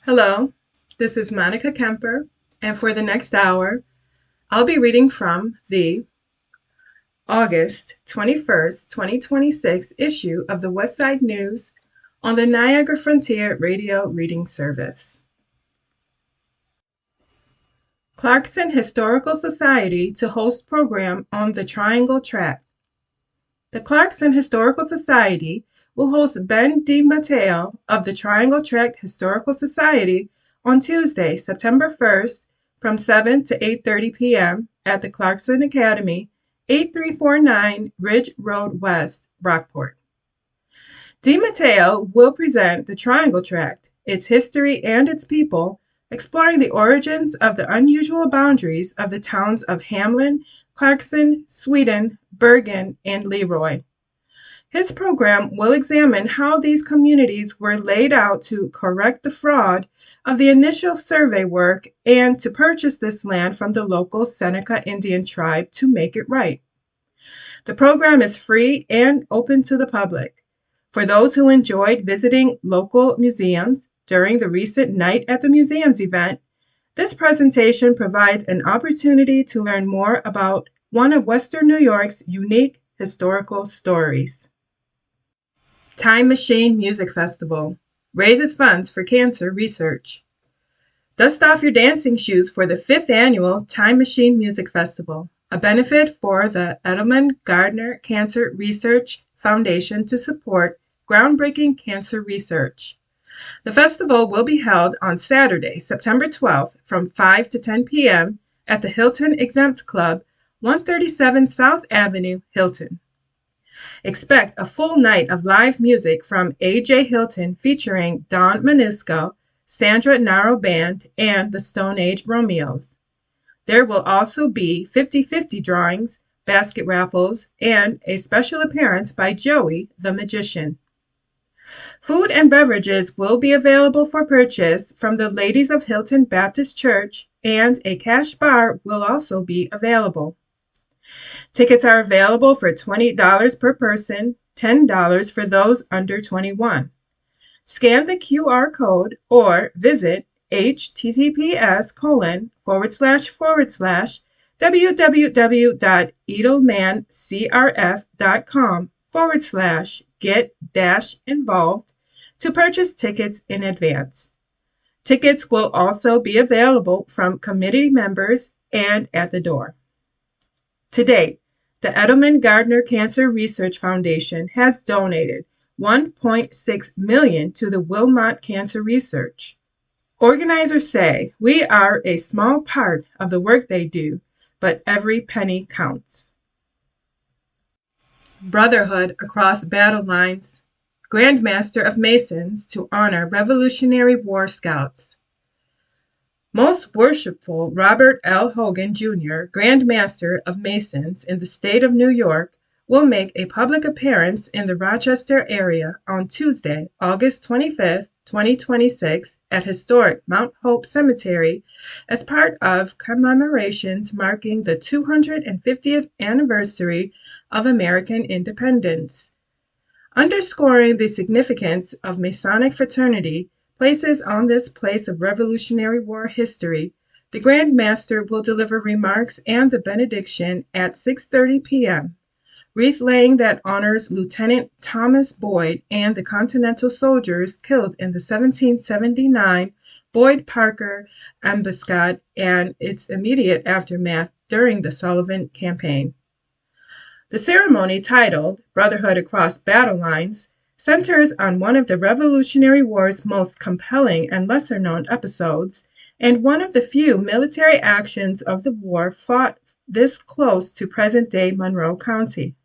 Hello, this is Monica Kemper, and for the next hour, I'll be reading from the August 21st, 2026 issue of the Westside News on the Niagara Frontier Radio Reading Service. Clarkson Historical Society to host program on the Triangle Tract. The Clarkson Historical Society will host Ben DiMatteo of the Triangle Tract Historical Society on Tuesday, September 1st from 7 to 8:30 p.m. at the Clarkson Academy, 8349 Ridge Road West, Rockport. DiMatteo will present the Triangle Tract, its history and its people, exploring the origins of the unusual boundaries of the towns of Hamlin, Clarkson, Sweden, Bergen, and Leroy. His program will examine how these communities were laid out to correct the fraud of the initial survey work and to purchase this land from the local Seneca Indian tribe to make it right. The program is free and open to the public. For those who enjoyed visiting local museums during the recent Night at the Museums event, this presentation provides an opportunity to learn more about one of Western New York's unique historical stories. Time Machine Music Festival raises funds for cancer research. Dust off your dancing shoes for the 5th annual Time Machine Music Festival, a benefit for the Edelman Gardner Cancer Research Foundation to support groundbreaking cancer research. The festival will be held on Saturday, September 12th from 5 to 10 p.m. at the Hilton Exempt Club, 137 South Avenue, Hilton. Expect a full night of live music from A.J. Hilton featuring Don Manusco, Sandra Naro Band, and the Stone Age Romeos. There will also be 50-50 drawings, basket raffles, and a special appearance by Joey the Magician. Food and beverages will be available for purchase from the Ladies of Hilton Baptist Church, and a cash bar will also be available. Tickets are available for $20 per person, $10 for those under 21. Scan the QR code or visit https://www.edelmancrf.com/get-involved to purchase tickets in advance. Tickets will also be available from committee members and at the door. To date, the Edelman Gardner Cancer Research Foundation has donated $1.6 million to the Wilmot Cancer Research. Organizers say we are a small part of the work they do, but every penny counts. Brotherhood Across Battle Lines, Grandmaster of Masons to honor Revolutionary War Scouts. Most Worshipful Robert L. Hogan, Jr., Grand Master of Masons in the state of New York, will make a public appearance in the Rochester area on Tuesday, August 25th, 2026, at historic Mount Hope Cemetery as part of commemorations marking the 250th anniversary of American independence. Underscoring the significance of Masonic fraternity places on this place of Revolutionary War history, the Grand Master will deliver remarks and the benediction at 6:30 p.m. Wreath laying that honors Lieutenant Thomas Boyd and the Continental soldiers killed in the 1779 Boyd-Parker ambuscade and its immediate aftermath during the Sullivan Campaign. The ceremony, titled Brotherhood Across Battle Lines, centers on one of the Revolutionary War's most compelling and lesser-known episodes, and one of the few military actions of the war fought this close to present-day Monroe County.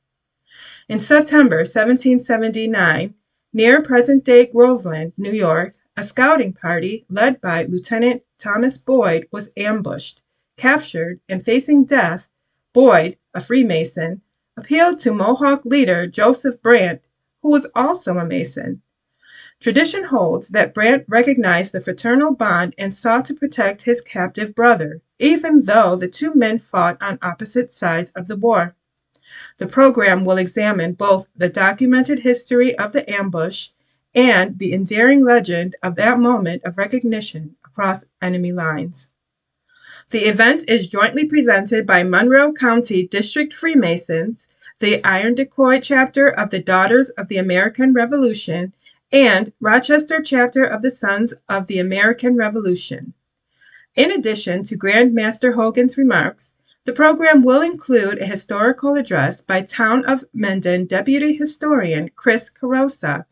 In September 1779, near present-day Groveland, New York, a scouting party led by Lieutenant Thomas Boyd was ambushed, captured, and facing death. Boyd, a Freemason, appealed to Mohawk leader Joseph Brant, who was also a Mason. Tradition holds that Brant recognized the fraternal bond and sought to protect his captive brother, even though the two men fought on opposite sides of the war. The program will examine both the documented history of the ambush and the endearing legend of that moment of recognition across enemy lines. The event is jointly presented by Monroe County District Freemasons, the Irondequoit chapter of the Daughters of the American Revolution, and Rochester chapter of the Sons of the American Revolution. In addition to Grand Master Hogan's remarks, the program will include a historical address by Town of Mendon Deputy Historian Chris Carosa,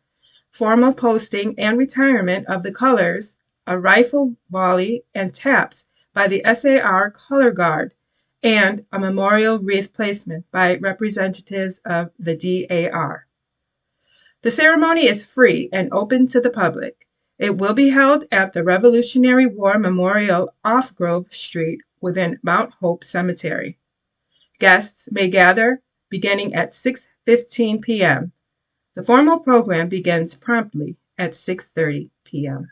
formal posting and retirement of the colors, a rifle volley and taps by the SAR Color Guard, and a memorial wreath placement by representatives of the DAR. The ceremony is free and open to the public. It will be held at the Revolutionary War Memorial off Grove Street within Mount Hope Cemetery. Guests may gather beginning at 6:15 p.m. The formal program begins promptly at 6:30 p.m.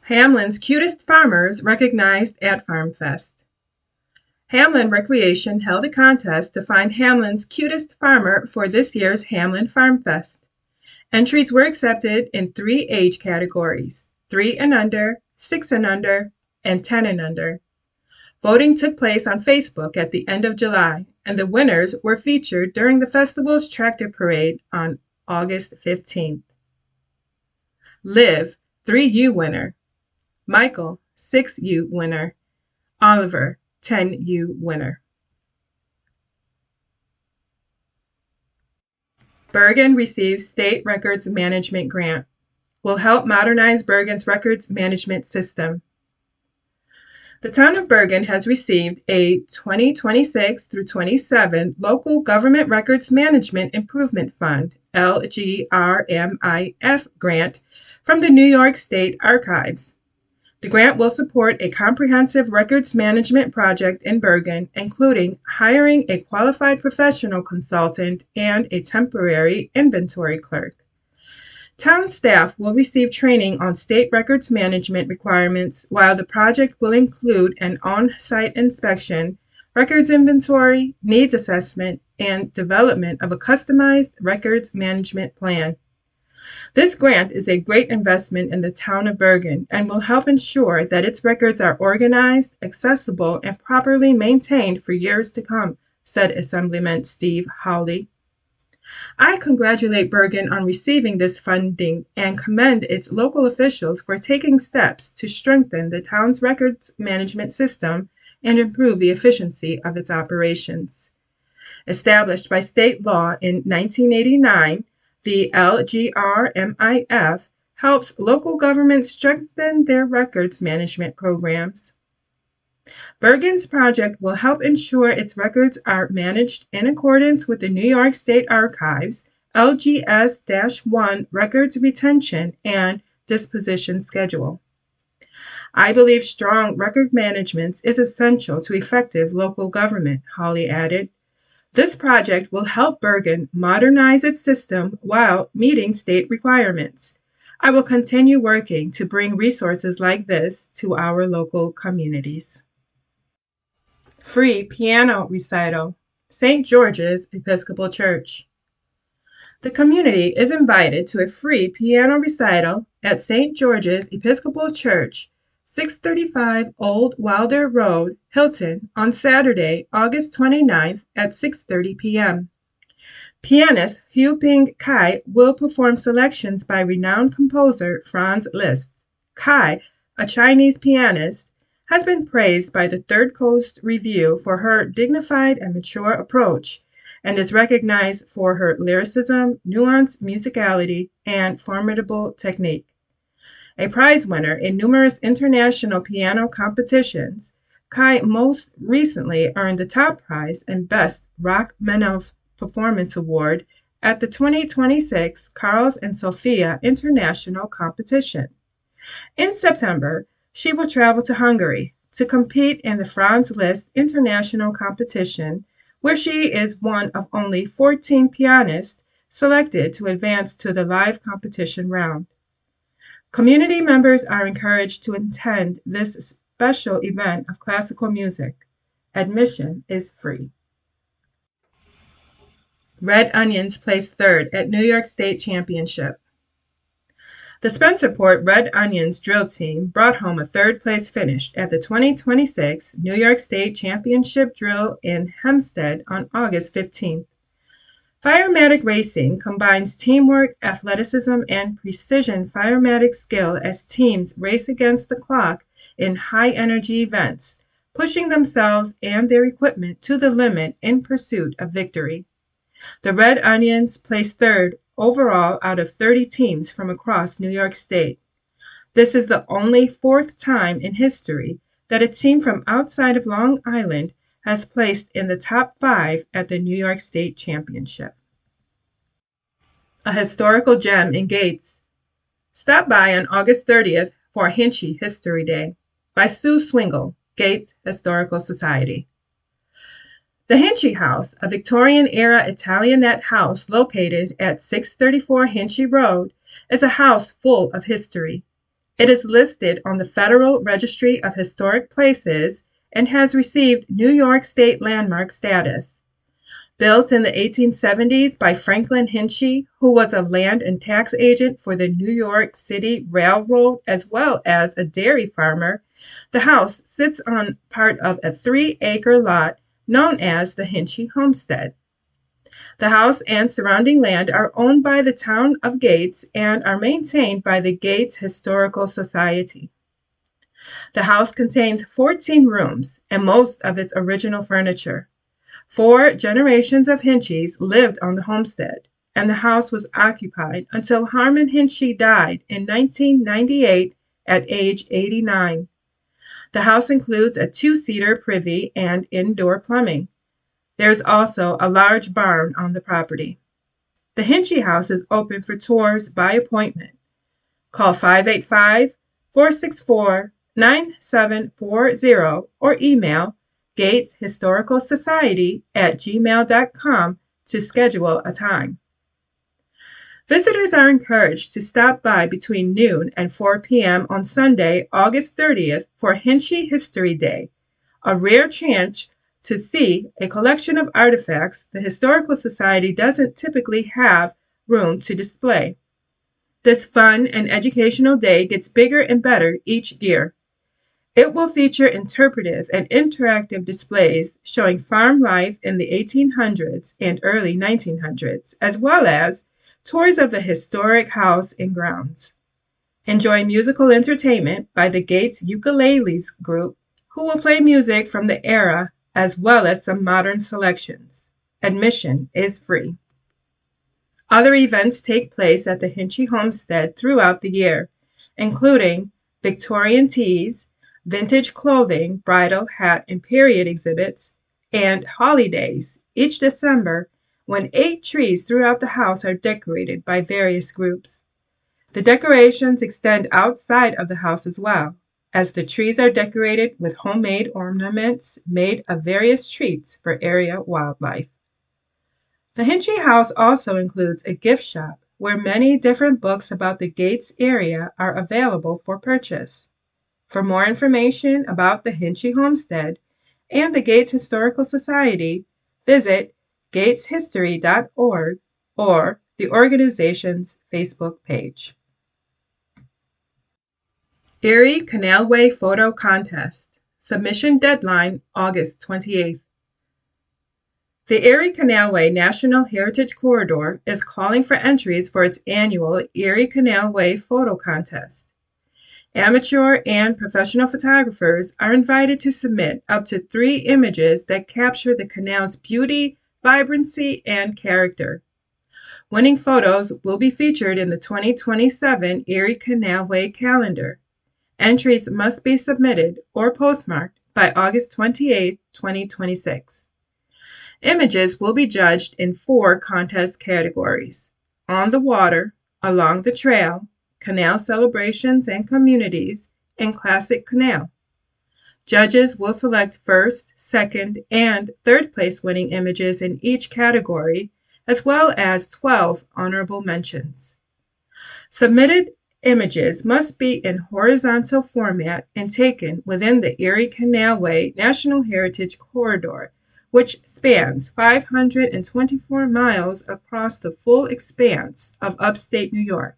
Hamlin's cutest farmers recognized at Farm Fest. Hamlin Recreation held a contest to find Hamlin's cutest farmer for this year's Hamlin Farm Fest. Entries were accepted in 3 age categories: 3 and under, 6 and under, and 10 and under. Voting took place on Facebook at the end of July, and the winners were featured during the festival's tractor parade on August 15th. Liv, 3U winner. Michael, 6U winner. Oliver, 10U winner. Bergen receives State Records Management Grant. Will help modernize Bergen's records management system. The town of Bergen has received a 2026 through 27 Local Government Records Management Improvement Fund, LGRMIF grant from the New York State Archives. The grant will support a comprehensive records management project in Bergen, including hiring a qualified professional consultant and a temporary inventory clerk. Town staff will receive training on state records management requirements, while the project will include an on-site inspection, records inventory, needs assessment, and development of a customized records management plan. This grant is a great investment in the town of Bergen and will help ensure that its records are organized, accessible, and properly maintained for years to come, said Assemblyman Steve Howley. I congratulate Bergen on receiving this funding and commend its local officials for taking steps to strengthen the town's records management system and improve the efficiency of its operations. Established by state law in 1989, the LGRMIF helps local governments strengthen their records management programs. Bergen's project will help ensure its records are managed in accordance with the New York State Archives LGS-1 Records Retention and Disposition Schedule. I believe strong record management is essential to effective local government, Hawley added. This project will help Bergen modernize its system while meeting state requirements. I will continue working to bring resources like this to our local communities. Free piano recital, St. George's Episcopal Church. The community is invited to a free piano recital at St. George's Episcopal Church, 635 Old Wilder Road, Hilton, on Saturday, August 29th at 6:30 p.m. Pianist Hu Ping Kai will perform selections by renowned composer Franz Liszt. Kai, a Chinese pianist, has been praised by the Third Coast Review for her dignified and mature approach, and is recognized for her lyricism, nuanced musicality, and formidable technique. A prize winner in numerous international piano competitions, Kai most recently earned the top prize and Best Rachmaninoff Performance Award at the 2026 Carls and Sofia International Competition. In September, she will travel to Hungary to compete in the Franz Liszt International Competition, where she is one of only 14 pianists selected to advance to the live competition round. Community members are encouraged to attend this special event of classical music. Admission is free. Red Onions placed third at New York State Championship. The Spencerport Red Onions drill team brought home a third place finish at the Onions drill team brought home a third place finish at the 2026 New York State Championship Drill in Hempstead on August 15th. Firematic racing combines teamwork, athleticism, and precision firematic skill as teams race against the clock in high-energy events, pushing themselves and their equipment to the limit in pursuit of victory. The Red Onions placed third overall out of 30 teams from across New York State. This is the only fourth time in history that a team from outside of Long Island has placed in the top 5 at the New York State Championship. A historical gem in Gates. Stop by on August 30th for Hinchy History Day by Sue Swingle, Gates Historical Society. The Hinchy House, a Victorian-era Italianate house located at 634 Hinchy Road, is a house full of history. It is listed on the Federal Registry of Historic Places and has received New York State landmark status. Built in the 1870s by Franklin Hinchy, who was a land and tax agent for the New York City Railroad as well as a dairy farmer, the house sits on part of a 3-acre lot known as the Hinchy Homestead. The house and surrounding land are owned by the town of Gates and are maintained by the Gates Historical Society. The house contains 14 rooms and most of its original furniture. 4 generations of Hinchys lived on the homestead, and the house was occupied until Harmon Hinchy died in 1998 at age 89. The house includes a 2-seater privy and indoor plumbing. There is also a large barn on the property. The Hinchy House is open for tours by appointment. Call 585-464-9740 or email gateshistoricalsociety@gmail.com to schedule a time. Visitors are encouraged to stop by between noon and 4 p.m. on Sunday, August 30th for Hinchy History Day, a rare chance to see a collection of artifacts the Historical Society doesn't typically have room to display. This fun and educational day gets bigger and better each year. It will feature interpretive and interactive displays showing farm life in the 1800s and early 1900s, as well as tours of the historic house and grounds. Enjoy musical entertainment by the Gates Ukuleles Group, who will play music from the era as well as some modern selections. Admission is free. Other events take place at the Hinchy Homestead throughout the year, including Victorian teas, vintage clothing, bridal, hat, and period exhibits, and holidays each December when 8 trees throughout the house are decorated by various groups. The decorations extend outside of the house as well, as the trees are decorated with homemade ornaments made of various treats for area wildlife. The Hinchy House also includes a gift shop where many different books about the Gates area are available for purchase. For more information about the Hinchy Homestead and the Gates Historical Society, visit gateshistory.org or the organization's Facebook page. Erie Canalway Photo Contest. Submission deadline August 28th. The Erie Canalway National Heritage Corridor is calling for entries for its annual Erie Canalway Photo Contest. Amateur and professional photographers are invited to submit up to 3 images that capture the canal's beauty, vibrancy, and character. Winning photos will be featured in the 2027 Erie Canalway calendar. Entries must be submitted or postmarked by August 28, 2026. Images will be judged in 4 contest categories: on the water, along the trail, canal celebrations and communities, and classic canal. Judges will select first, second, and third place winning images in each category, as well as 12 honorable mentions. Submitted images must be in horizontal format and taken within the Erie Canalway National Heritage Corridor, which spans 524 miles across the full expanse of upstate New York.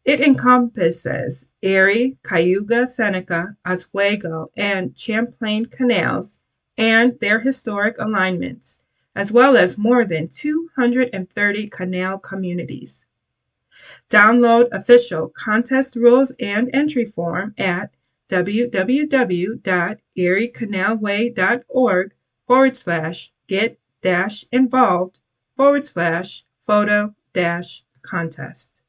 It encompasses Erie, Cayuga, Seneca, Oswego, and Champlain canals and their historic alignments, as well as more than 230 canal communities. Download official contest rules and entry form at www.eriecanalway.org/get-involved/photo-contest.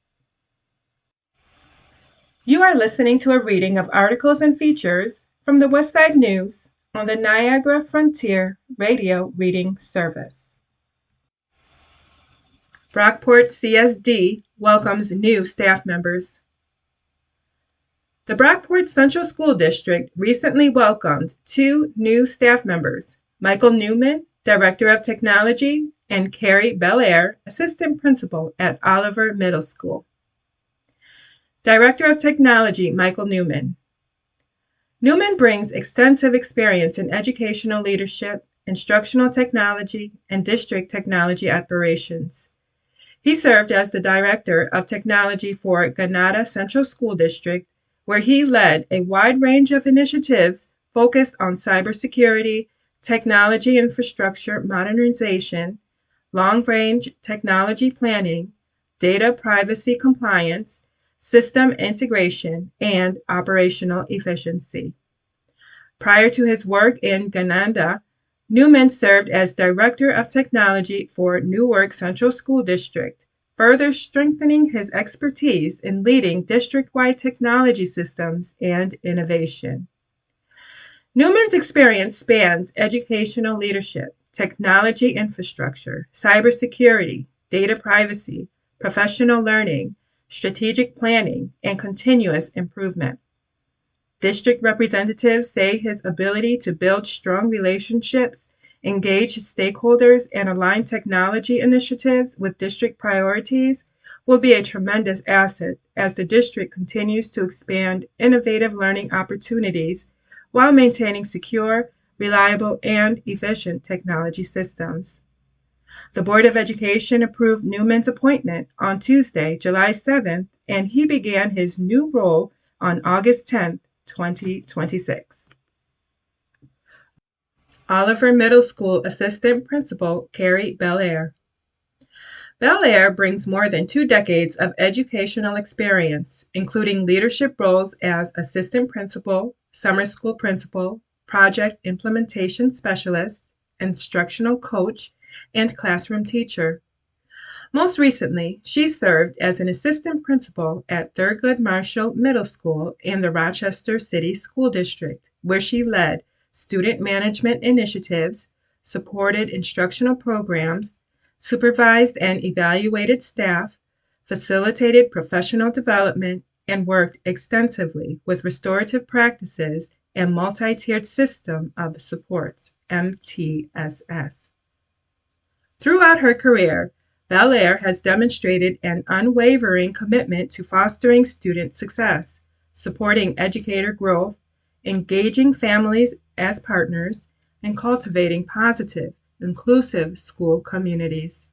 You are listening to a reading of articles and features from the Westside News on the Niagara Frontier Radio Reading Service. Brockport CSD welcomes new staff members. The Brockport Central School District recently welcomed 2 new staff members, Michael Newman, Director of Technology, and Carrie Belair, Assistant Principal at Oliver Middle School. Director of Technology, Michael Newman. Newman brings extensive experience in educational leadership, instructional technology, and district technology operations. He served as the Director of Technology for Ganada Central School District, where he led a wide range of initiatives focused on cybersecurity, technology infrastructure modernization, long-range technology planning, data privacy compliance, system integration, and operational efficiency. Prior to his work in Ganada, Newman served as Director of Technology for Newark Central School District, further strengthening his expertise in leading district-wide technology systems and innovation. Newman's experience spans educational leadership, technology infrastructure, cybersecurity, data privacy, professional learning, strategic planning, and continuous improvement. District representatives say his ability to build strong relationships, engage stakeholders, and align technology initiatives with district priorities will be a tremendous asset as the district continues to expand innovative learning opportunities while maintaining secure, reliable, and efficient technology systems. The Board of Education approved Newman's appointment on Tuesday, July 7th, and he began his new role on August 10th, 2026. Oliver Middle School Assistant Principal Carrie Belair. Belair brings more than 2 decades of educational experience, including leadership roles as assistant principal, summer school principal, project implementation specialist, instructional coach, and classroom teacher. Most recently, she served as an assistant principal at Thurgood Marshall Middle School in the Rochester City School District, where she led student management initiatives, supported instructional programs, supervised and evaluated staff, facilitated professional development, and worked extensively with restorative practices and multi-tiered system of supports, MTSS. Throughout her career, Belair has demonstrated an unwavering commitment to fostering student success, supporting educator growth, engaging families as partners, and cultivating positive, inclusive school communities.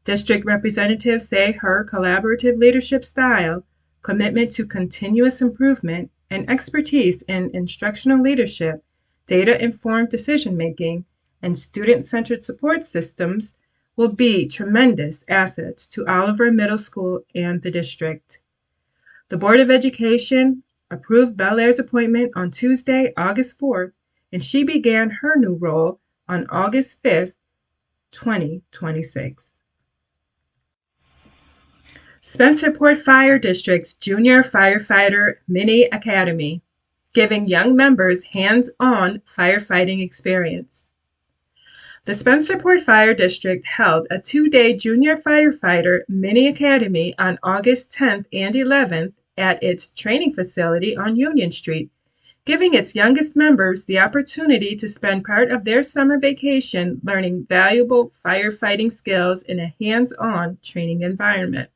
District representatives say her collaborative leadership style, commitment to continuous improvement, and expertise in instructional leadership, data-informed decision-making, and student-centered support systems will be tremendous assets to Oliver Middle School and the district. The Board of Education approved Belair's appointment on Tuesday, August 4th, and she began her new role on August 5th, 2026. Spencerport Fire District's Junior Firefighter Mini Academy, giving young members hands-on firefighting experience. The Spencerport Fire District held a 2-day Junior Firefighter Mini Academy on August 10th and 11th at its training facility on Union Street, giving its youngest members the opportunity to spend part of their summer vacation learning valuable firefighting skills in a hands-on training environment.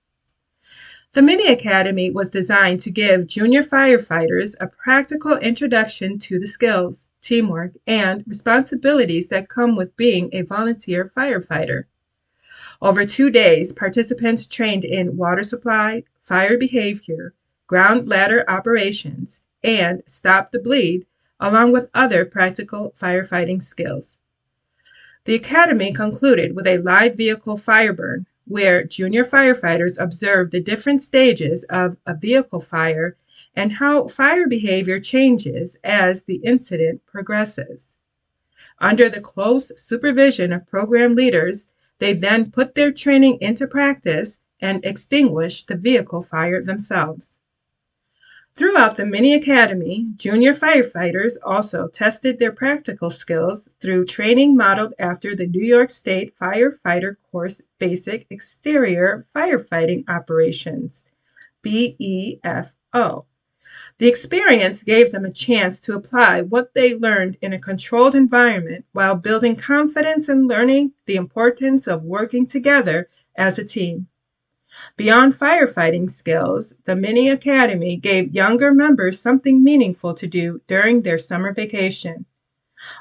The Mini Academy was designed to give junior firefighters a practical introduction to the skills, teamwork, and responsibilities that come with being a volunteer firefighter. Over 2 days, participants trained in water supply, fire behavior, ground ladder operations, and stop the bleed, along with other practical firefighting skills. The academy concluded with a live vehicle fire burn, where junior firefighters observed the different stages of a vehicle fire and how fire behavior changes as the incident progresses. Under the close supervision of program leaders, they then put their training into practice and extinguished the vehicle fire themselves. Throughout the mini academy, junior firefighters also tested their practical skills through training modeled after the New York State Firefighter Course Basic Exterior Firefighting Operations, BEFO. The experience gave them a chance to apply what they learned in a controlled environment while building confidence and learning the importance of working together as a team. Beyond firefighting skills, the Mini Academy gave younger members something meaningful to do during their summer vacation.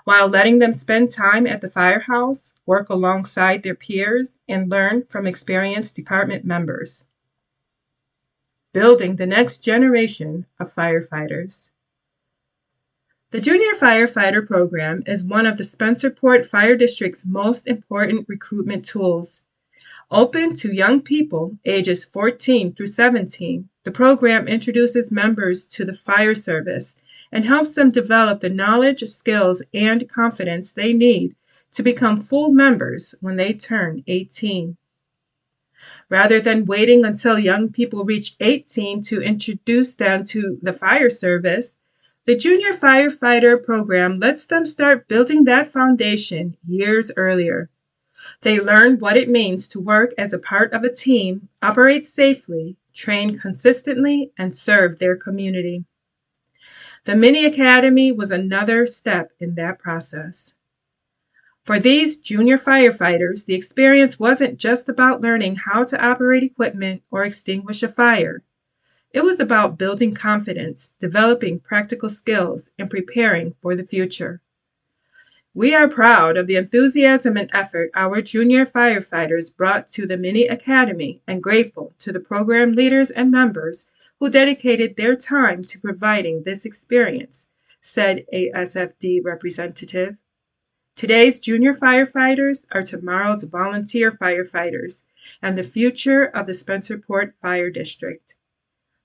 While letting them spend time at the firehouse, work alongside their peers, and learn from experienced department members. Building the next generation of firefighters. The Junior Firefighter Program is one of the Spencerport Fire District's most important recruitment tools. Open to young people ages 14 through 17, the program introduces members to the fire service and helps them develop the knowledge, skills, and confidence they need to become full members when they turn 18. Rather than waiting until young people reach 18 to introduce them to the fire service, the Junior Firefighter Program lets them start building that foundation years earlier. They learn what it means to work as a part of a team, operate safely, train consistently, and serve their community. The Mini Academy was another step in that process. For these junior firefighters, the experience wasn't just about learning how to operate equipment or extinguish a fire. It was about building confidence, developing practical skills, and preparing for the future. We are proud of the enthusiasm and effort our junior firefighters brought to the Mini Academy and grateful to the program leaders and members who dedicated their time to providing this experience, said a SFD representative. Today's junior firefighters are tomorrow's volunteer firefighters and the future of the Spencerport Fire District.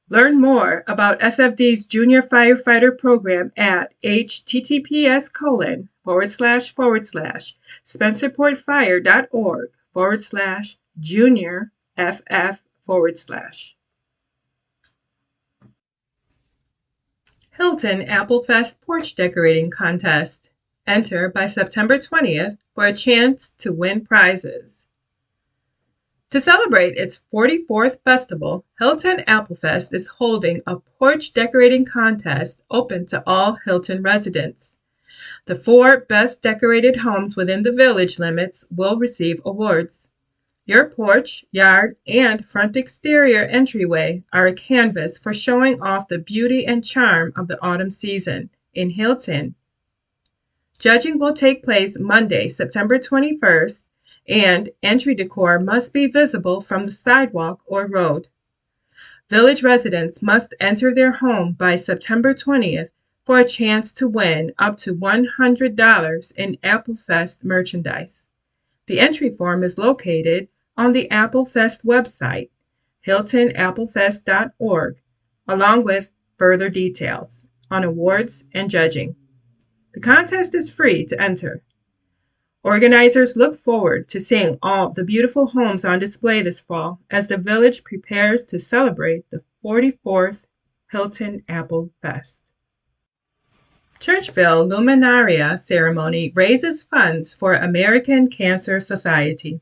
Learn more about SFD's Junior Firefighter Program at https://spencerportfire.org/juniorff/. Hilton Applefest Porch Decorating Contest. Enter by September 20th for a chance to win prizes. To celebrate its 44th festival, Hilton Applefest is holding a porch decorating contest open to all Hilton residents. The 4 best decorated homes within the village limits will receive awards. Your porch, yard, and front exterior entryway are a canvas for showing off the beauty and charm of the autumn season in Hilton. Judging will take place Monday, September 21st, and entry decor must be visible from the sidewalk or road. Village residents must enter their home by September 20th for a chance to win up to $100 in Applefest merchandise. The entry form is located on the Applefest website, hiltonapplefest.org, along with further details on awards and judging. The contest is free to enter. Organizers look forward to seeing all the beautiful homes on display this fall as the village prepares to celebrate the 44th Hilton Apple Fest. Churchville Luminaria Ceremony raises funds for American Cancer Society.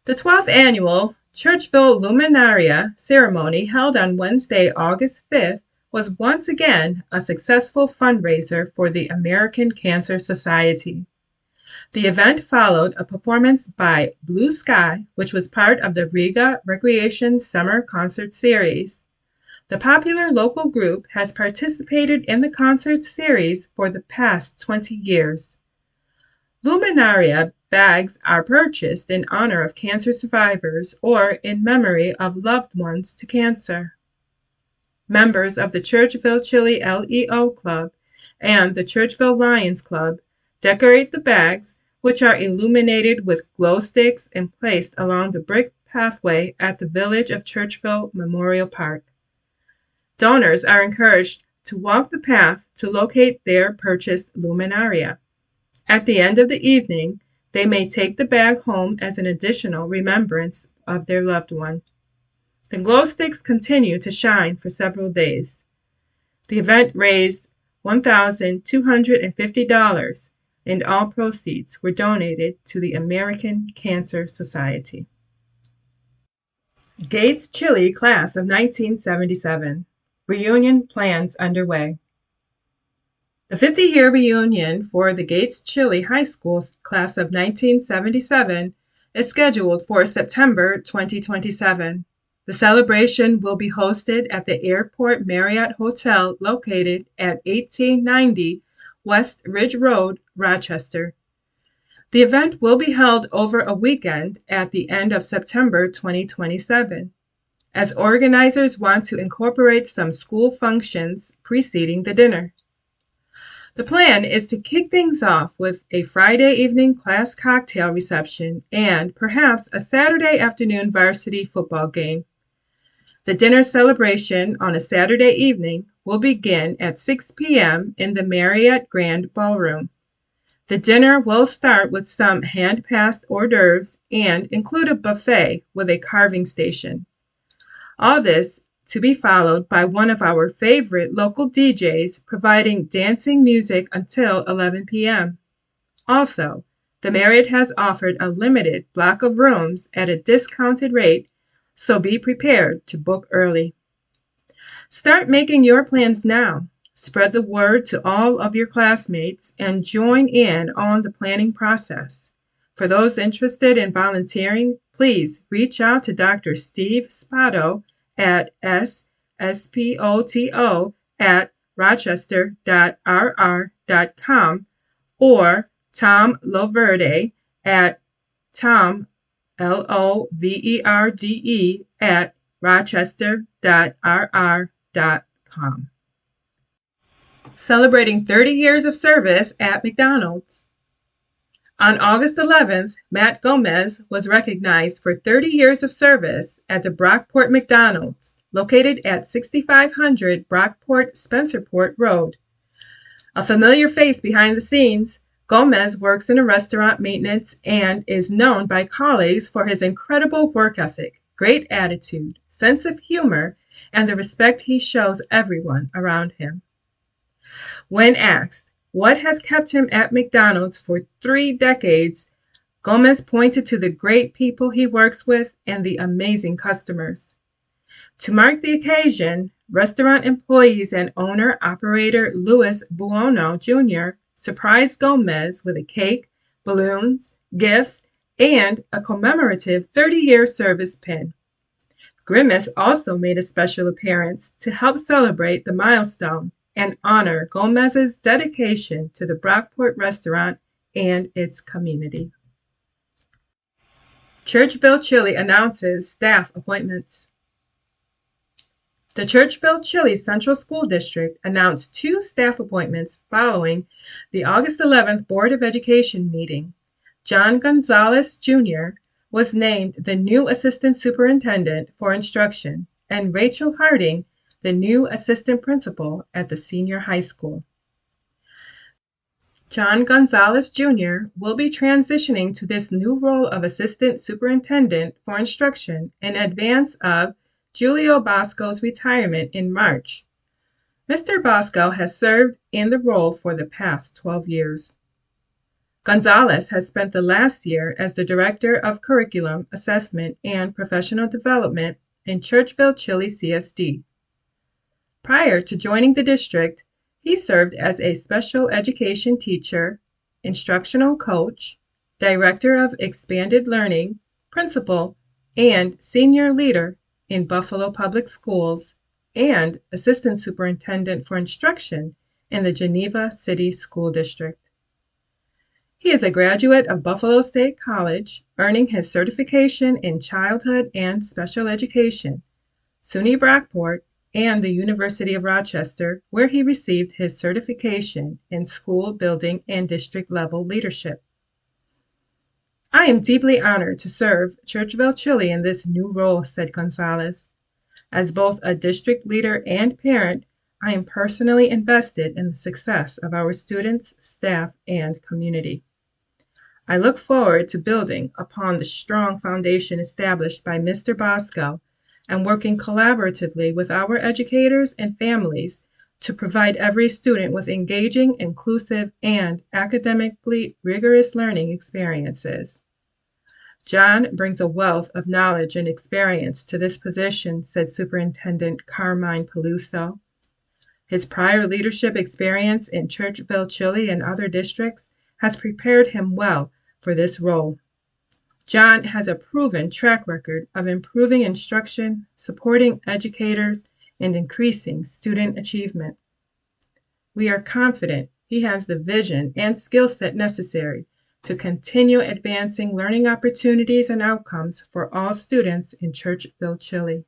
The 12th annual Churchville Luminaria Ceremony held on Wednesday, August 5th, was once again a successful fundraiser for the American Cancer Society. The event followed a performance by Blue Sky, which was part of the Riga Recreation Summer Concert Series. The popular local group has participated in the concert series for the past 20 years. Luminaria bags are purchased in honor of cancer survivors or in memory of loved ones to cancer. Members of the Churchville Chili LEO Club and the Churchville Lions Club decorate the bags, which are illuminated with glow sticks and placed along the brick pathway at the Village of Churchville Memorial Park. Donors are encouraged to walk the path to locate their purchased luminaria. At the end of the evening, they may take the bag home as an additional remembrance of their loved one. The glow sticks continue to shine for several days. The event raised $1,250, and all proceeds were donated to the American Cancer Society. Gates Chili Class of 1977. Reunion plans underway. The 50-year reunion for the Gates Chili High School Class of 1977 is scheduled for September 2027. The celebration will be hosted at the Airport Marriott Hotel located at 1890 West Ridge Road, Rochester. The event will be held over a weekend at the end of September 2027, as organizers want to incorporate some school functions preceding the dinner. The plan is to kick things off with a Friday evening class cocktail reception and perhaps a Saturday afternoon varsity football game. The dinner celebration on a Saturday evening will begin at 6 p.m. in the Marriott Grand Ballroom. The dinner will start with some hand-passed hors d'oeuvres and include a buffet with a carving station. All this to be followed by one of our favorite local DJs providing dancing music until 11 p.m. Also, the Marriott has offered a limited block of rooms at a discounted rate, so be prepared to book early. Start making your plans now. Spread the word to all of your classmates and join in on the planning process. For those interested in volunteering, please reach out to Dr. Steve Spotto at spoto@rochester.rr.com or Tom Loverde at tomloverde@rochester.rr.com. Celebrating 30 years of service at McDonald's. On August 11th, Matt Gomez was recognized for 30 years of service at the Brockport McDonald's, located at 6500 Brockport Spencerport Road. A familiar face behind the scenes, Gomez works in a restaurant maintenance and is known by colleagues for his incredible work ethic, great attitude, sense of humor, and the respect he shows everyone around him. When asked what has kept him at McDonald's for 3 decades, Gomez pointed to the great people he works with and the amazing customers. To mark the occasion, restaurant employees and owner-operator Louis Buono Jr. surprised Gomez with a cake, balloons, gifts, and a commemorative 30-year service pin. Grimace also made a special appearance to help celebrate the milestone and honor Gomez's dedication to the Brockport restaurant and its community. Churchville Chili announces staff appointments. The Churchville Chili Central School District announced 2 staff appointments following the August 11th Board of Education meeting. John Gonzalez, Jr. was named the new Assistant Superintendent for Instruction, and Rachel Harding the new assistant principal at the senior high school. John Gonzalez Jr. will be transitioning to this new role of assistant superintendent for instruction in advance of Julio Bosco's retirement in March. Mr. Bosco has served in the role for the past 12 years. Gonzalez has spent the last year as the Director of Curriculum, Assessment, and Professional Development in Churchville Chili CSD. Prior to joining the district, he served as a special education teacher, instructional coach, director of expanded learning, principal, and senior leader in Buffalo Public Schools, and assistant superintendent for instruction in the Geneva City School District. He is a graduate of Buffalo State College, earning his certification in childhood and special education, SUNY Brockport, and the University of Rochester, where he received his certification in school building and district level leadership. I am deeply honored to serve Churchville, Chile in this new role, said Gonzalez. As both a district leader and parent, I am personally invested in the success of our students, staff, and community. I look forward to building upon the strong foundation established by Mr. Bosco and working collaboratively with our educators and families to provide every student with engaging, inclusive, and academically rigorous learning experiences. John brings a wealth of knowledge and experience to this position, said Superintendent Carmine Peluso. His prior leadership experience in Churchville, Chile, and other districts has prepared him well for this role. John has a proven track record of improving instruction, supporting educators, and increasing student achievement. We are confident he has the vision and skill set necessary to continue advancing learning opportunities and outcomes for all students in Churchville, Chile.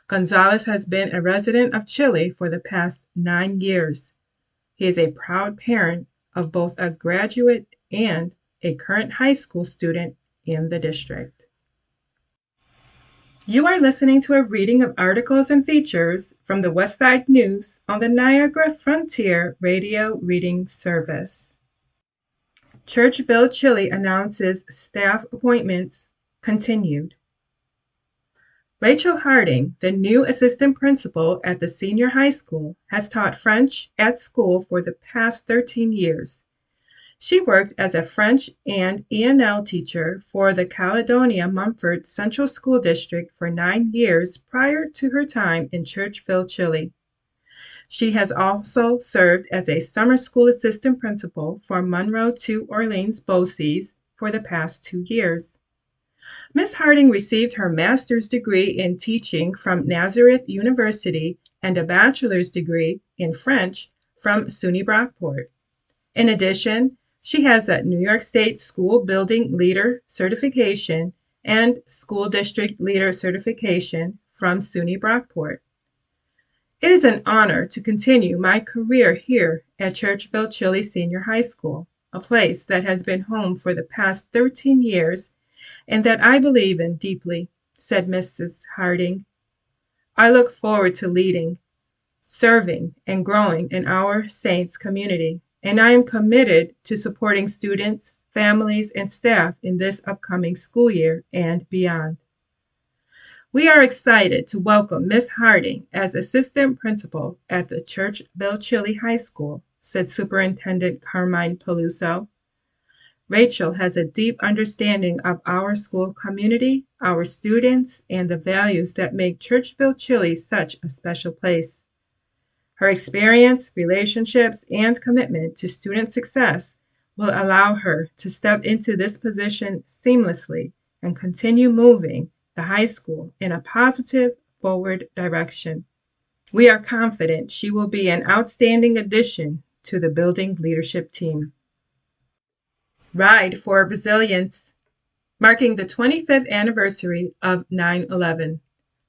Gonzalez has been a resident of Chile for the past 9 years. He is a proud parent of both a graduate and a current high school student in the district. You are listening to a reading of articles and features from the Westside News on the Niagara Frontier Radio Reading Service. Churchville, Chile announces staff appointments continued. Rachel Harding, the new assistant principal at the senior high school, has taught French at school for the past 13 years. She worked as a French and ENL teacher for the Caledonia-Mumford Central School District for 9 years prior to her time in Churchville, Chile. She has also served as a summer school assistant principal for Monroe to Orleans BOCES for the past 2 years. Ms. Harding received her master's degree in teaching from Nazareth University and a bachelor's degree in French from SUNY Brockport. In addition, she has a New York State School Building Leader certification and School District Leader certification from SUNY Brockport. It is an honor to continue my career here at Churchville, Chile Senior High School, a place that has been home for the past 13 years and that I believe in deeply, said Mrs. Harding. I look forward to leading, serving, and growing in our Saints community, and I am committed to supporting students, families, and staff in this upcoming school year and beyond. We are excited to welcome Ms. Harding as assistant principal at the Churchville, Chile High School, said Superintendent Carmine Peluso. Rachel has a deep understanding of our school community, our students, and the values that make Churchville, Chile such a special place. Her experience, relationships, and commitment to student success will allow her to step into this position seamlessly and continue moving the high school in a positive, forward direction. We are confident she will be an outstanding addition to the building leadership team. Ride for Resilience, marking the 25th anniversary of 9/11,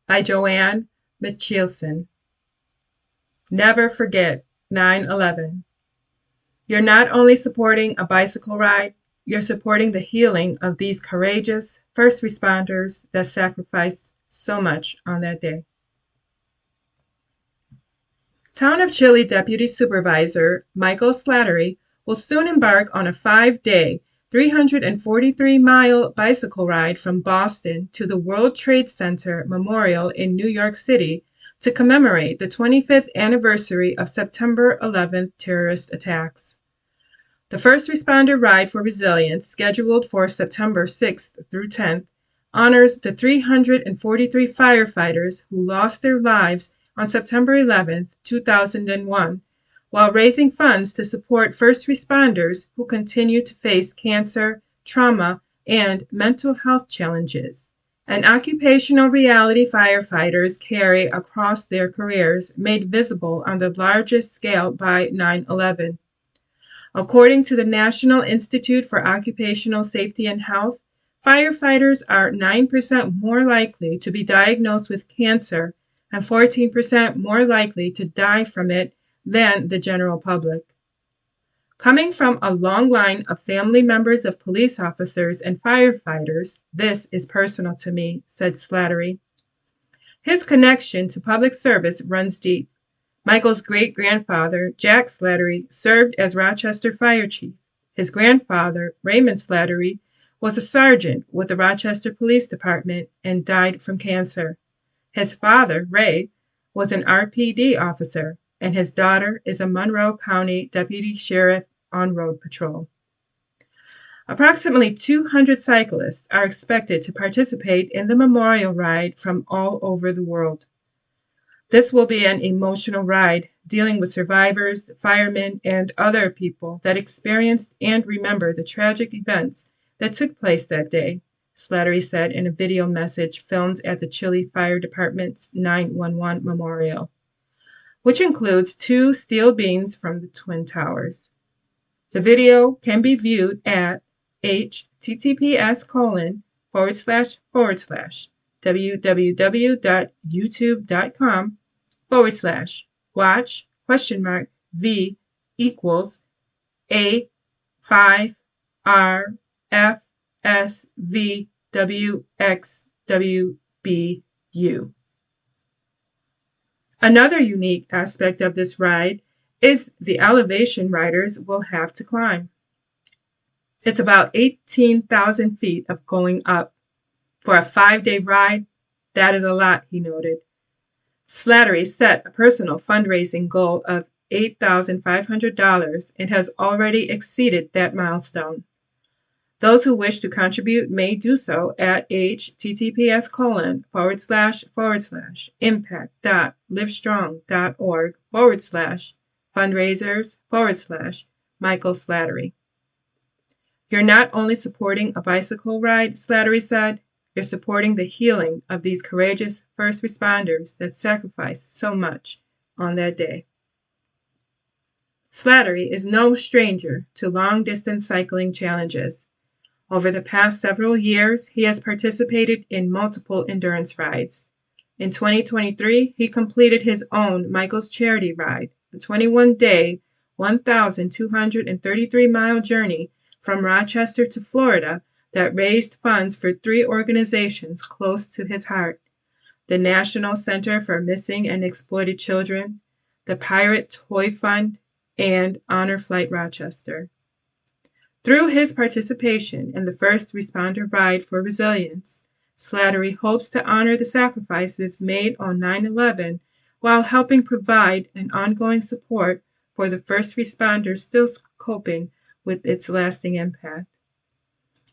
by Joanne Michelson. Never forget 9/11. You're not only supporting a bicycle ride, you're supporting the healing of these courageous first responders that sacrificed so much on that day. Town of Chile Deputy Supervisor Michael Slattery will soon embark on a 5-day, 343-mile bicycle ride from Boston to the World Trade Center Memorial in New York City to commemorate the 25th anniversary of September 11th terrorist attacks. The First Responder Ride for Resilience, scheduled for September 6th through 10th, honors the 343 firefighters who lost their lives on September 11th, 2001, while raising funds to support first responders who continue to face cancer, trauma, and mental health challenges. An occupational reality firefighters carry across their careers made visible on the largest scale by 9/11. According to the National Institute for Occupational Safety and Health, firefighters are 9% more likely to be diagnosed with cancer and 14% more likely to die from it than the general public. Coming from a long line of family members of police officers and firefighters, this is personal to me, said Slattery. His connection to public service runs deep. Michael's great-grandfather, Jack Slattery, served as Rochester Fire Chief. His grandfather, Raymond Slattery, was a sergeant with the Rochester Police Department and died from cancer. His father, Ray, was an RPD officer, and his daughter is a Monroe County Deputy Sheriff on road patrol. Approximately 200 cyclists are expected to participate in the memorial ride from all over the world. This will be an emotional ride dealing with survivors, firemen, and other people that experienced and remember the tragic events that took place that day, Slattery said in a video message filmed at the Chile Fire Department's 911 memorial, which includes 2 steel beams from the Twin Towers. The video can be viewed at https://watch?mark v=A5RFSVWXWBU. Another unique aspect of this ride is the elevation riders will have to climb. It's about 18,000 feet of going up. For a 5-day ride, that is a lot, he noted. Slattery set a personal fundraising goal of $8,500 and has already exceeded that milestone. Those who wish to contribute may do so at https://impact.livestrong.org/fundraisers/Michael Slattery. You're not only supporting a bicycle ride, Slattery said, you're supporting the healing of these courageous first responders that sacrificed so much on that day. Slattery is no stranger to long-distance cycling challenges. Over the past several years, he has participated in multiple endurance rides. In 2023, he completed his own Michael's Charity Ride, a 21-day, 1,233-mile journey from Rochester to Florida that raised funds for 3 organizations close to his heart: the National Center for Missing and Exploited Children, the Pirate Toy Fund, and Honor Flight Rochester. Through his participation in the First Responder Ride for Resilience, Slattery hopes to honor the sacrifices made on 9/11 while helping provide an ongoing support for the first responders still coping with its lasting impact.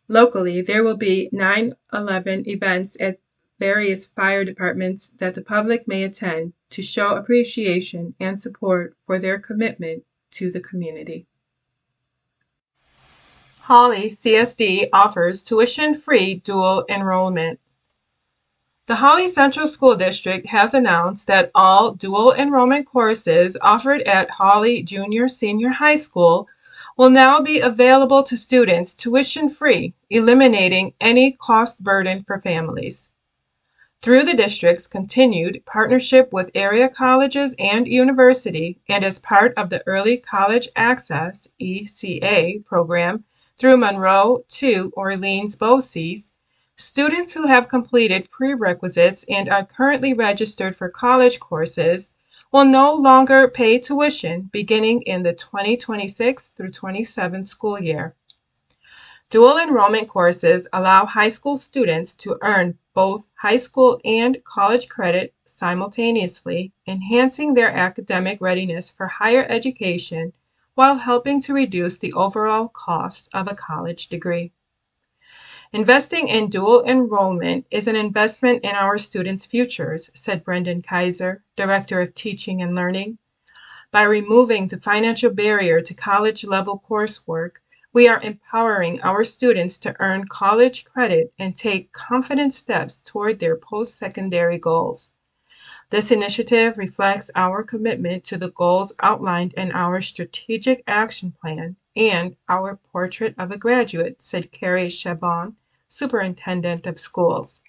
Locally, there will be 9/11 events at various fire departments that the public may attend to show appreciation and support for their commitment to the community. Hawley CSD offers tuition-free dual enrollment. The Hawley Central School District has announced that all dual enrollment courses offered at Hawley Junior-Senior High School will now be available to students tuition-free, eliminating any cost burden for families. Through the district's continued partnership with area colleges and university, and as part of the Early College Access (ECA) program through Monroe to Orleans BOCES, students who have completed prerequisites and are currently registered for college courses will no longer pay tuition beginning in the 2026 through 27 school year. Dual enrollment courses allow high school students to earn both high school and college credit simultaneously, enhancing their academic readiness for higher education while helping to reduce the overall cost of a college degree. Investing in dual enrollment is an investment in our students' futures, said Brendan Kaiser, Director of Teaching and Learning. By removing the financial barrier to college-level coursework, we are empowering our students to earn college credit and take confident steps toward their post-secondary goals. This initiative reflects our commitment to the goals outlined in our Strategic Action Plan and our portrait of a graduate, said Carrie Chabon, superintendent of schools.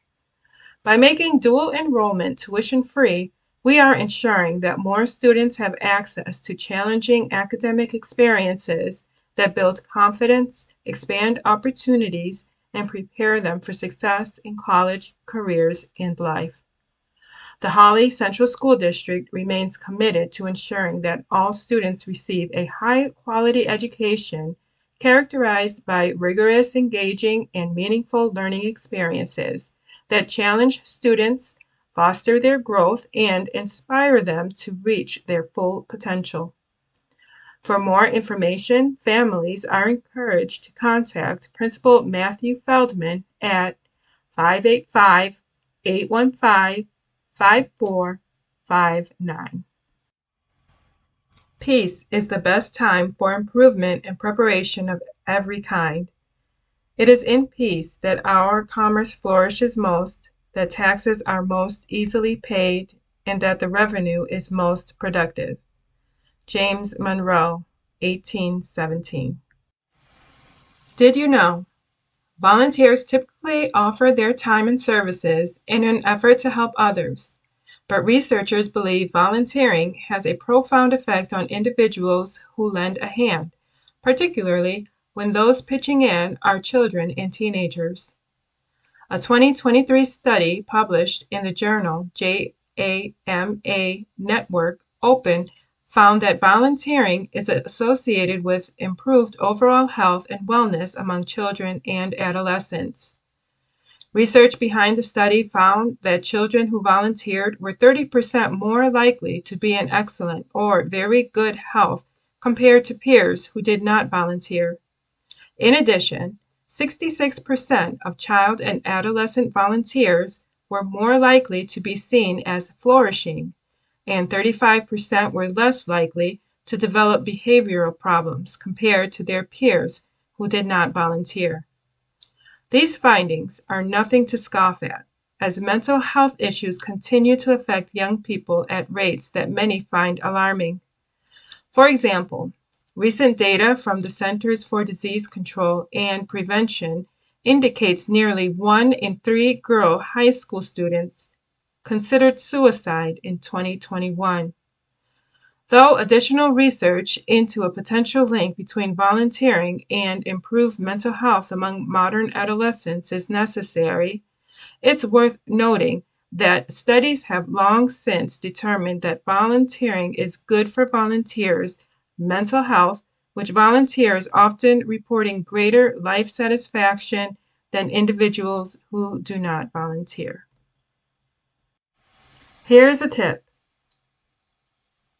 By making dual enrollment tuition-free, we are ensuring that more students have access to challenging academic experiences that build confidence, expand opportunities, and prepare them for success in college, careers, and life. The Holly Central School District remains committed to ensuring that all students receive a high-quality education characterized by rigorous, engaging, and meaningful learning experiences that challenge students, foster their growth, and inspire them to reach their full potential. For more information, families are encouraged to contact Principal Matthew Feldman at 585-815-5459. Peace is the best time for improvement and preparation of every kind. It is in peace that our commerce flourishes most, that taxes are most easily paid, and that the revenue is most productive. James Monroe, 1817. Did you know? Volunteers typically offer their time and services in an effort to help others, but researchers believe volunteering has a profound effect on individuals who lend a hand, particularly when those pitching in are children and teenagers. A 2023 study published in the journal JAMA Network Open found that volunteering is associated with improved overall health and wellness among children and adolescents. Research behind the study found that children who volunteered were 30% more likely to be in excellent or very good health compared to peers who did not volunteer. In addition, 66% of child and adolescent volunteers were more likely to be seen as flourishing, and 35% were less likely to develop behavioral problems compared to their peers who did not volunteer. These findings are nothing to scoff at, as mental health issues continue to affect young people at rates that many find alarming. For example, recent data from the Centers for Disease Control and Prevention indicates nearly 1 in 3 girl high school students considered suicide in 2021. Though additional research into a potential link between volunteering and improved mental health among modern adolescents is necessary, it's worth noting that studies have long since determined that volunteering is good for volunteers' mental health, with volunteers often reporting greater life satisfaction than individuals who do not volunteer. Here's a tip.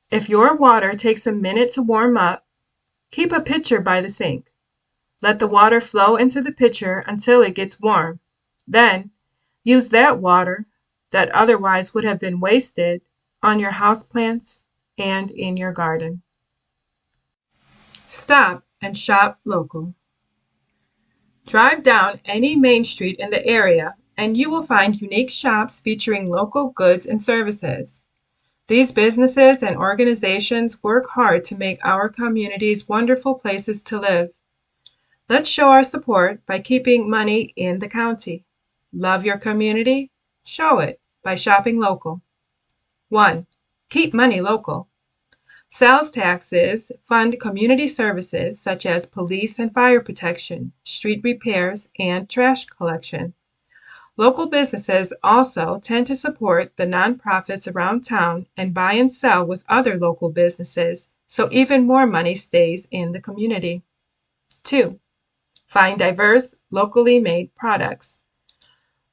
If your water takes a minute to warm up, keep a pitcher by the sink. Let the water flow into the pitcher until it gets warm. Then, use that water that otherwise would have been wasted on your houseplants and in your garden. Stop and shop local. Drive down any main street in the area and you will find unique shops featuring local goods and services. These businesses and organizations work hard to make our communities wonderful places to live. Let's show our support by keeping money in the county. Love your community? Show it by shopping local. 1. Keep money local. Sales taxes fund community services such as police and fire protection, street repairs, and trash collection. Local businesses also tend to support the nonprofits around town and buy and sell with other local businesses, so even more money stays in the community. 2. Find diverse, locally made products.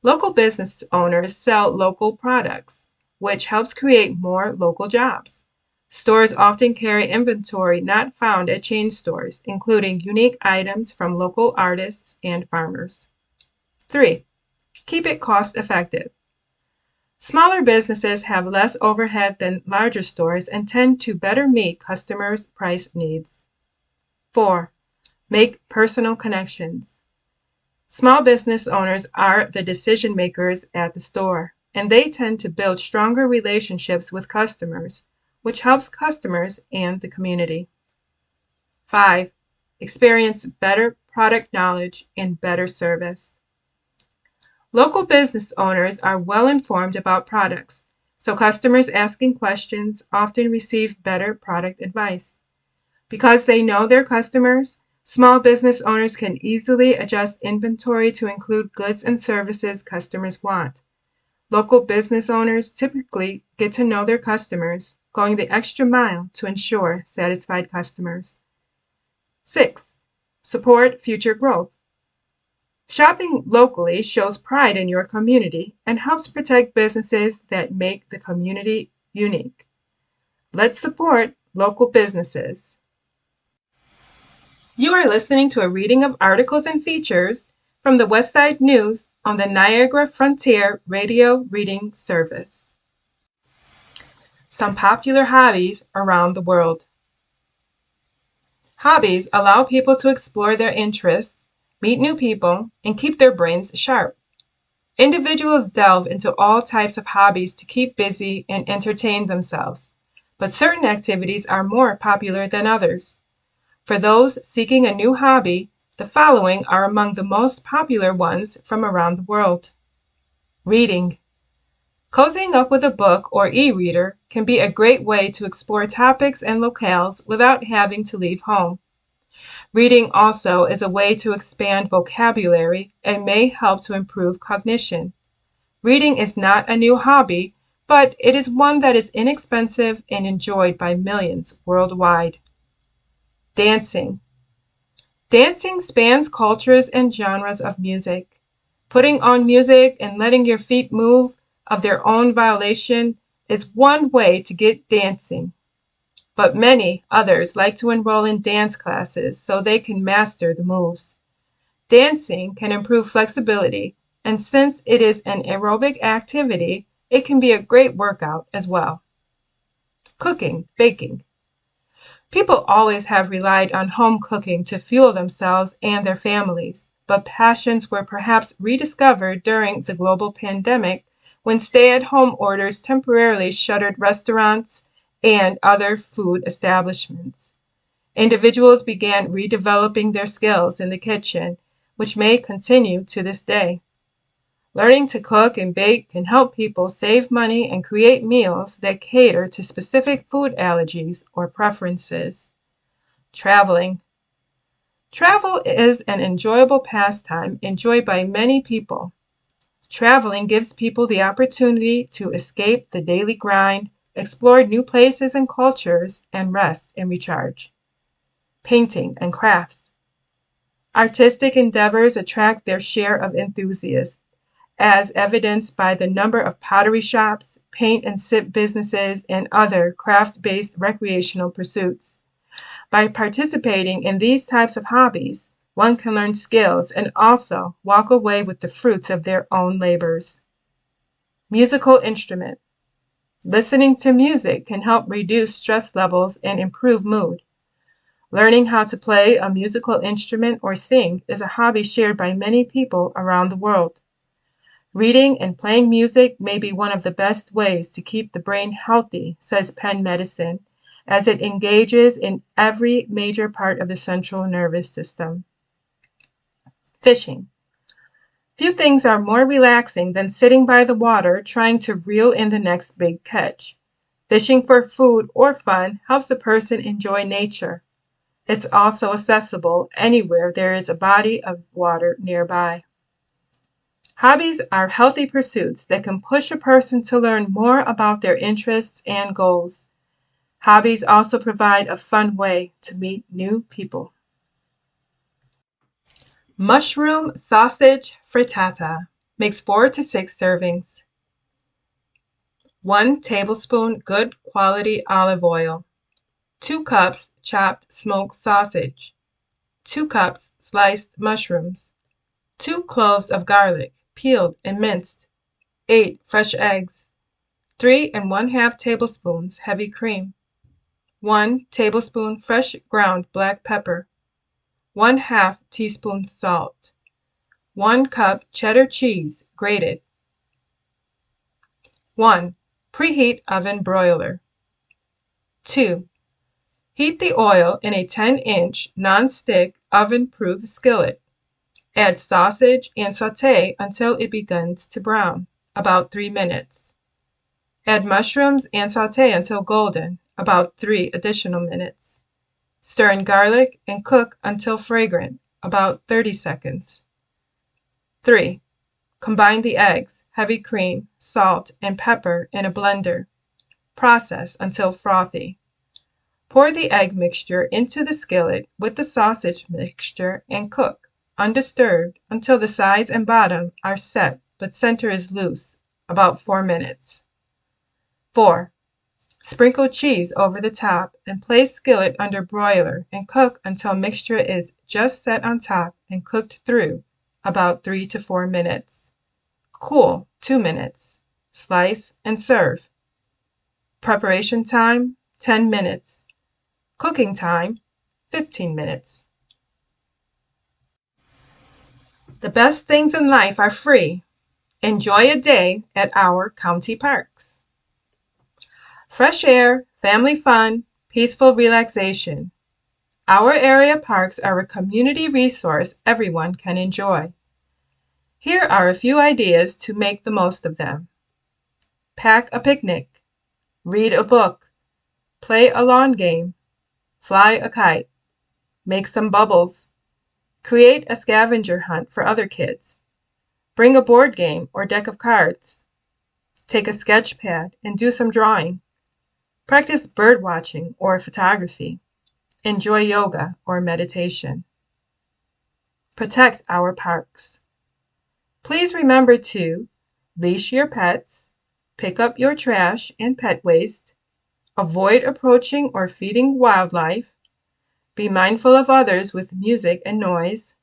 Local business owners sell local products, which helps create more local jobs. Stores often carry inventory not found at chain stores, including unique items from local artists and farmers. 3. Keep it cost effective. Smaller businesses have less overhead than larger stores and tend to better meet customers' price needs. 4. Make personal connections. Small business owners are the decision makers at the store, and they tend to build stronger relationships with customers, which helps customers and the community. 5. experience better product knowledge, and better service. Local business owners are well informed about products, so customers asking questions often receive better product advice. Because they know their customers, small business owners can easily adjust inventory to include goods and services customers want. Local business owners typically get to know their customers, going the extra mile to ensure satisfied customers. 6. Support future growth. Shopping locally shows pride in your community and helps protect businesses that make the community unique. Let's support local businesses. You are listening to a reading of articles and features from the Westside News on the Niagara Frontier Radio Reading Service. Some popular hobbies around the world. Hobbies allow people to explore their interests, meet new people, and keep their brains sharp. Individuals delve into all types of hobbies to keep busy and entertain themselves, but certain activities are more popular than others. For those seeking a new hobby, the following are among the most popular ones from around the world. Reading. Cozying up with a book or e-reader can be a great way to explore topics and locales without having to leave home. Reading also is a way to expand vocabulary and may help to improve cognition. Reading is not a new hobby, but it is one that is inexpensive and enjoyed by millions worldwide. Dancing. Dancing spans cultures and genres of music. Putting on music and letting your feet move of their own volition is one way to get dancing. But many others like to enroll in dance classes so they can master the moves. Dancing can improve flexibility, and since it is an aerobic activity, it can be a great workout as well. Cooking, baking. People always have relied on home cooking to fuel themselves and their families, but passions were perhaps rediscovered during the global pandemic when stay-at-home orders temporarily shuttered restaurants and other food establishments. Individuals began redeveloping their skills in the kitchen, which may continue to this day. Learning to cook and bake can help people save money and create meals that cater to specific food allergies or preferences. Traveling. Travel is an enjoyable pastime enjoyed by many people. Traveling gives people the opportunity to escape the daily grind, explore new places and cultures, and rest and recharge. Painting and crafts. Artistic endeavors attract their share of enthusiasts, as evidenced by the number of pottery shops, paint and sip businesses, and other craft-based recreational pursuits. By participating in these types of hobbies, one can learn skills and also walk away with the fruits of their own labors. Musical instrument. Listening to music can help reduce stress levels and improve mood. Learning how to play a musical instrument or sing is a hobby shared by many people around the world. Reading and playing music may be one of the best ways to keep the brain healthy, says Penn Medicine, as it engages in every major part of the central nervous system. Fishing. Few things are more relaxing than sitting by the water trying to reel in the next big catch. Fishing for food or fun helps a person enjoy nature. It's also accessible anywhere there is a body of water nearby. Hobbies are healthy pursuits that can push a person to learn more about their interests and goals. Hobbies also provide a fun way to meet new people. Mushroom sausage frittata makes 4 to 6 servings. 1 tablespoon good quality olive oil. 2 cups chopped smoked sausage. 2 cups sliced mushrooms. 2 cloves of garlic, peeled and minced. 8 fresh eggs. 3 1/2 tablespoons heavy cream. 1 tablespoon fresh ground black pepper. 1/2 teaspoon salt. 1 cup cheddar cheese, grated. 1. Preheat oven broiler. 2. Heat the oil in a 10-inch non-stick oven-proof skillet. Add sausage and sauté until it begins to brown, about 3 minutes. Add mushrooms and sauté until golden, about 3 additional minutes. Stir in garlic and cook until fragrant, about 30 seconds. 3. Combine the eggs, heavy cream, salt, and pepper in a blender. Process until frothy. Pour the egg mixture into the skillet with the sausage mixture and cook, undisturbed, until the sides and bottom are set but center is loose, about 4 minutes. 4. Sprinkle cheese over the top and place skillet under broiler and cook until mixture is just set on top and cooked through, about 3 to 4 minutes. Cool, 2 minutes. Slice and serve. Preparation time, 10 minutes. Cooking time, 15 minutes. The best things in life are free. Enjoy a day at our county parks. Fresh air, family fun, peaceful relaxation. Our area parks are a community resource everyone can enjoy. Here are a few ideas to make the most of them. Pack a picnic. Read a book. Play a lawn game. Fly a kite. Make some bubbles. Create a scavenger hunt for other kids. Bring a board game or deck of cards. Take a sketch pad and do some drawing. Practice bird watching or photography. Enjoy yoga or meditation. Protect our parks. Please remember to leash your pets, pick up your trash and pet waste, avoid approaching or feeding wildlife, be mindful of others with music and noise,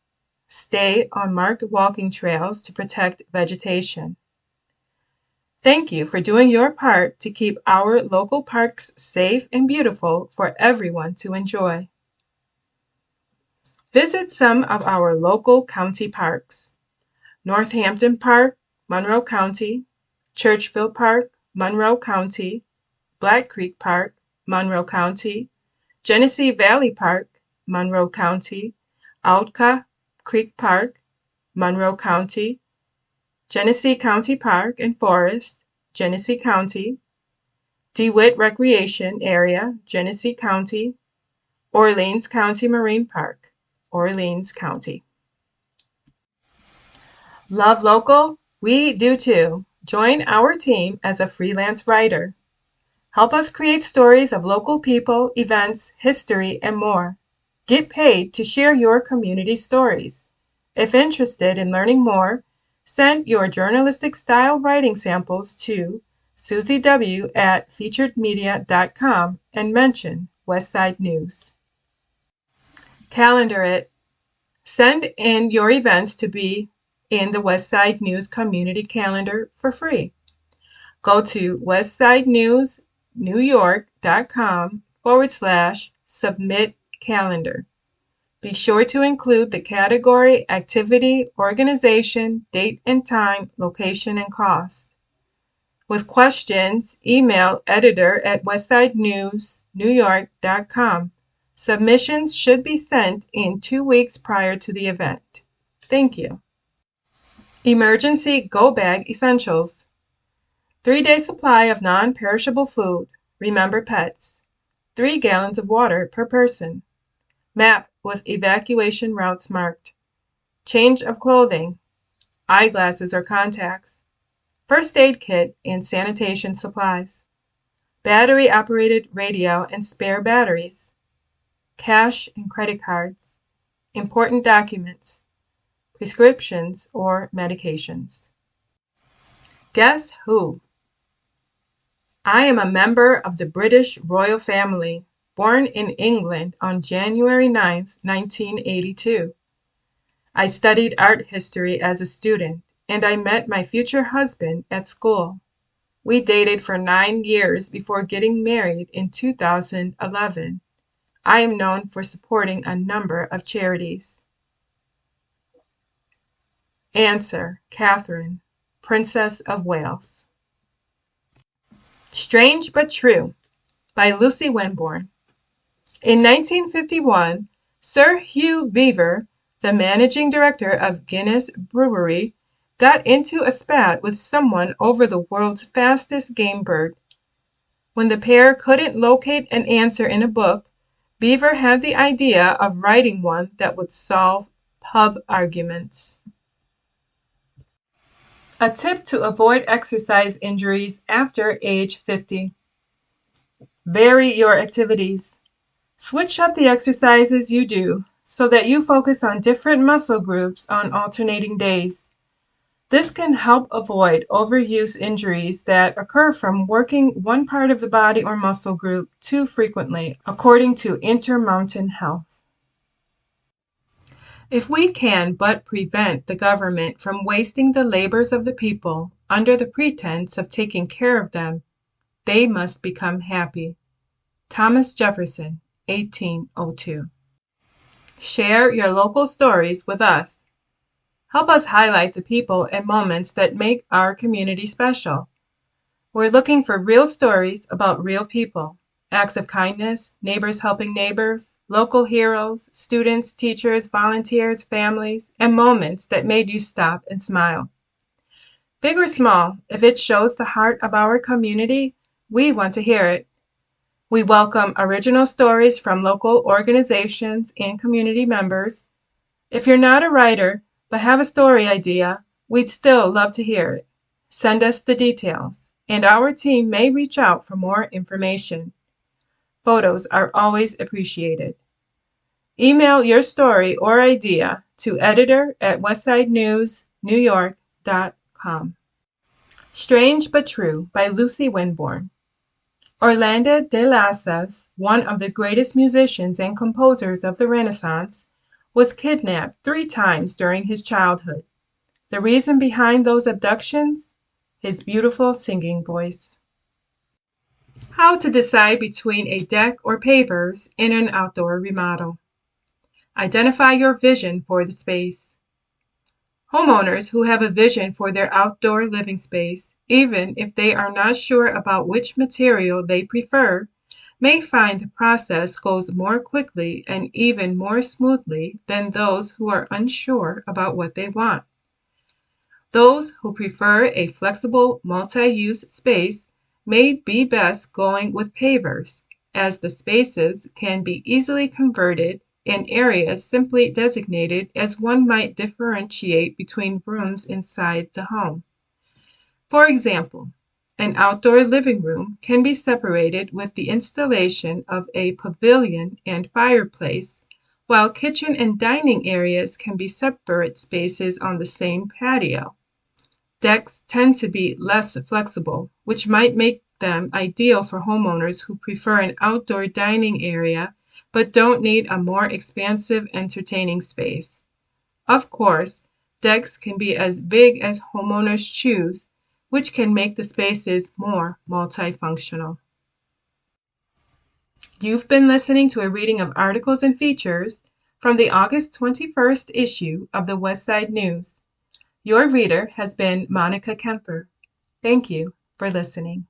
stay on marked walking trails to protect vegetation. Thank you for doing your part to keep our local parks safe and beautiful for everyone to enjoy. Visit some of our local county parks. Northampton Park, Monroe County, Churchville Park, Monroe County, Black Creek Park, Monroe County, Genesee Valley Park, Monroe County, Autka Creek Park, Monroe County, Genesee County Park and Forest, Genesee County, DeWitt Recreation Area, Genesee County, Orleans County Marine Park, Orleans County. Love local? We do too. Join our team as a freelance writer. Help us create stories of local people, events, history, and more. Get paid to share your community stories. If interested in learning more, send your journalistic style writing samples to susiew@featuredmedia.com and mention Westside News. Calendar it. Send in your events to be in the Westside News Community Calendar for free. Go to westsidenewsnewyork.com/submit calendar. Be sure to include the category, activity, organization, date and time, location, and cost. With questions, email editor@westsidenewsnewyork.com. Submissions should be sent in 2 weeks prior to the event. Thank you. Emergency Go Bag Essentials. 3-day supply of non-perishable food. Remember pets. 3 gallons of water per person. Map with evacuation routes marked. Change of clothing. Eyeglasses or contacts. First aid kit and sanitation supplies. Battery-operated radio and spare batteries. Cash and credit cards. Important documents. Prescriptions or medications. Guess who? I am a member of the British royal family, born in England on January 9, 1982. I studied art history as a student, and I met my future husband at school. We dated for 9 years before getting married in 2011. I am known for supporting a number of charities. Answer: Catherine, Princess of Wales. Strange but True by Lucy Winborn. In 1951, Sir Hugh Beaver, the managing director of Guinness Brewery, got into a spat with someone over the world's fastest game bird. When the pair couldn't locate an answer in a book, Beaver had the idea of writing one that would solve pub arguments. A tip to avoid exercise injuries after age 50. Vary your activities. Switch up the exercises you do so that you focus on different muscle groups on alternating days. This can help avoid overuse injuries that occur from working one part of the body or muscle group too frequently, according to Intermountain Health. If we can but prevent the government from wasting the labors of the people under the pretense of taking care of them, they must become happy. Thomas Jefferson, 1802. Share your local stories with us. Help us highlight the people and moments that make our community special. We're looking for real stories about real people, acts of kindness, neighbors helping neighbors, local heroes, students, teachers, volunteers, families, and moments that made you stop and smile. Big or small, if it shows the heart of our community, we want to hear it. We welcome original stories from local organizations and community members. If you're not a writer, but have a story idea, we'd still love to hear it. Send us the details, and our team may reach out for more information. Photos are always appreciated. Email your story or idea to editor@westsidenewsnewyork.com. Strange but True by Lucy Winborn. Orlando de Lasas, one of the greatest musicians and composers of the Renaissance, was kidnapped 3 times during his childhood. The reason behind those abductions? His beautiful singing voice. How to decide between a deck or pavers in an outdoor remodel. Identify your vision for the space. Homeowners who have a vision for their outdoor living space, even if they are not sure about which material they prefer, may find the process goes more quickly and even more smoothly than those who are unsure about what they want. Those who prefer a flexible multi-use space may be best going with pavers, as the spaces can be easily converted in areas simply designated as one might differentiate between rooms inside the home. For example, an outdoor living room can be separated with the installation of a pavilion and fireplace, while kitchen and dining areas can be separate spaces on the same patio. Decks tend to be less flexible, which might make them ideal for homeowners who prefer an outdoor dining area but don't need a more expansive entertaining space. Of course, decks can be as big as homeowners choose, which can make the spaces more multifunctional. You've been listening to a reading of articles and features from the August 21st issue of the Westside News. Your reader has been Monica Kemper. Thank you for listening.